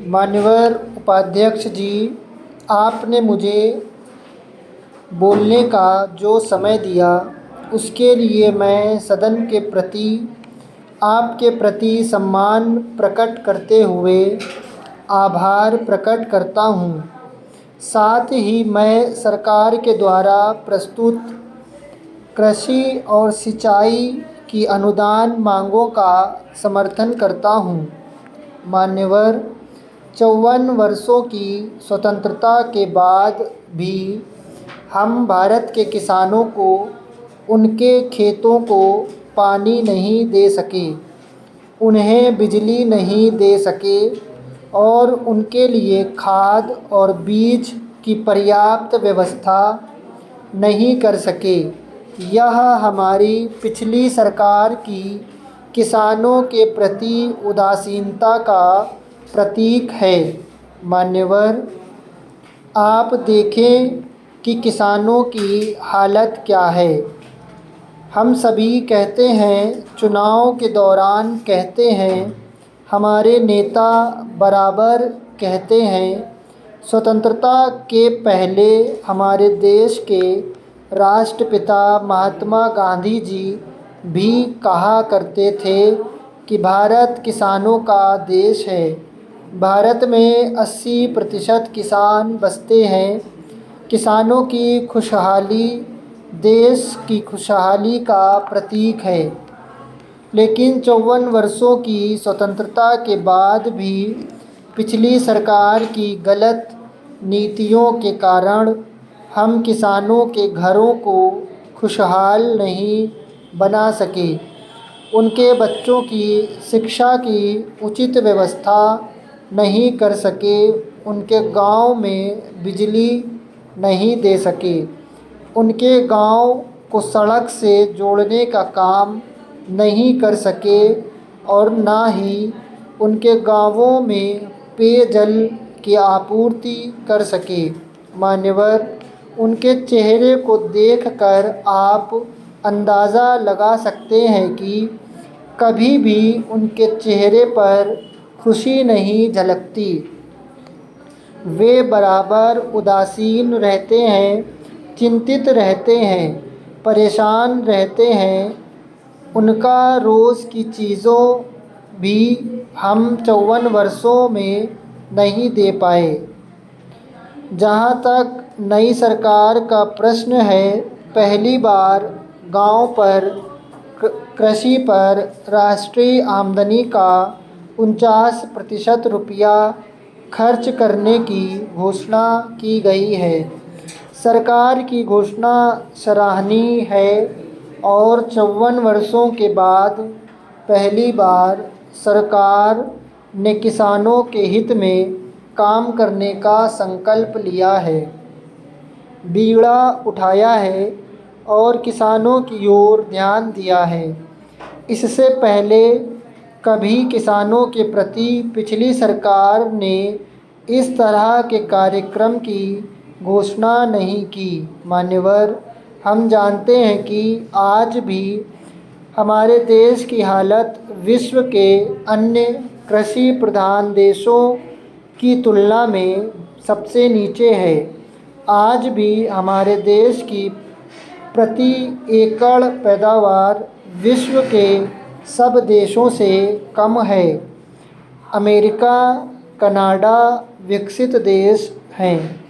मान्यवर उपाध्यक्ष जी, आपने मुझे बोलने का जो समय दिया उसके लिए मैं सदन के प्रति आपके प्रति सम्मान प्रकट करते हुए आभार प्रकट करता हूँ। साथ ही मैं सरकार के द्वारा प्रस्तुत कृषि और सिंचाई की अनुदान मांगों का समर्थन करता हूँ। मान्यवर, 54 वर्षों की स्वतंत्रता के बाद भी हम भारत के किसानों को उनके खेतों को पानी नहीं दे सके, उन्हें बिजली नहीं दे सके और उनके लिए खाद और बीज की पर्याप्त व्यवस्था नहीं कर सके। यह हमारी पिछली सरकार की किसानों के प्रति उदासीनता का प्रतीक है। मान्यवर, आप देखें कि किसानों की हालत क्या है। हम सभी कहते हैं, चुनाव के दौरान कहते हैं, हमारे नेता बराबर कहते हैं, स्वतंत्रता के पहले हमारे देश के राष्ट्रपिता महात्मा गांधी जी भी कहा करते थे कि भारत किसानों का देश है। भारत में 80% किसान बसते हैं। किसानों की खुशहाली देश की खुशहाली का प्रतीक है। लेकिन 54 वर्षों की स्वतंत्रता के बाद भी पिछली सरकार की गलत नीतियों के कारण हम किसानों के घरों को खुशहाल नहीं बना सके, उनके बच्चों की शिक्षा की उचित व्यवस्था नहीं कर सके, उनके गांव में बिजली नहीं दे सके, उनके गांव को सड़क से जोड़ने का काम नहीं कर सके और ना ही उनके गांवों में पेयजल की आपूर्ति कर सके। मान्यवर, उनके चेहरे को देखकर आप अंदाज़ा लगा सकते हैं कि कभी भी उनके चेहरे पर खुशी नहीं झलकती। वे बराबर उदासीन रहते हैं, चिंतित रहते हैं, परेशान रहते हैं। उनका रोज़ की चीज़ों भी हम 54 वर्षों में नहीं दे पाए। जहाँ तक नई सरकार का प्रश्न है, पहली बार गांव पर कृषि पर राष्ट्रीय आमदनी का 49% रुपया खर्च करने की घोषणा की गई है। सरकार की घोषणा सराहनीय है और 54 वर्षों के बाद पहली बार सरकार ने किसानों के हित में काम करने का संकल्प लिया है, बीड़ा उठाया है और किसानों की ओर ध्यान दिया है। इससे पहले कभी किसानों के प्रति पिछली सरकार ने इस तरह के कार्यक्रम की घोषणा नहीं की। मान्यवर, हम जानते हैं कि आज भी हमारे देश की हालत विश्व के अन्य कृषि प्रधान देशों की तुलना में सबसे नीचे है। आज भी हमारे देश की प्रति एकड़ पैदावार विश्व के सब देशों से कम है। अमेरिका, कनाडा विकसित देश हैं।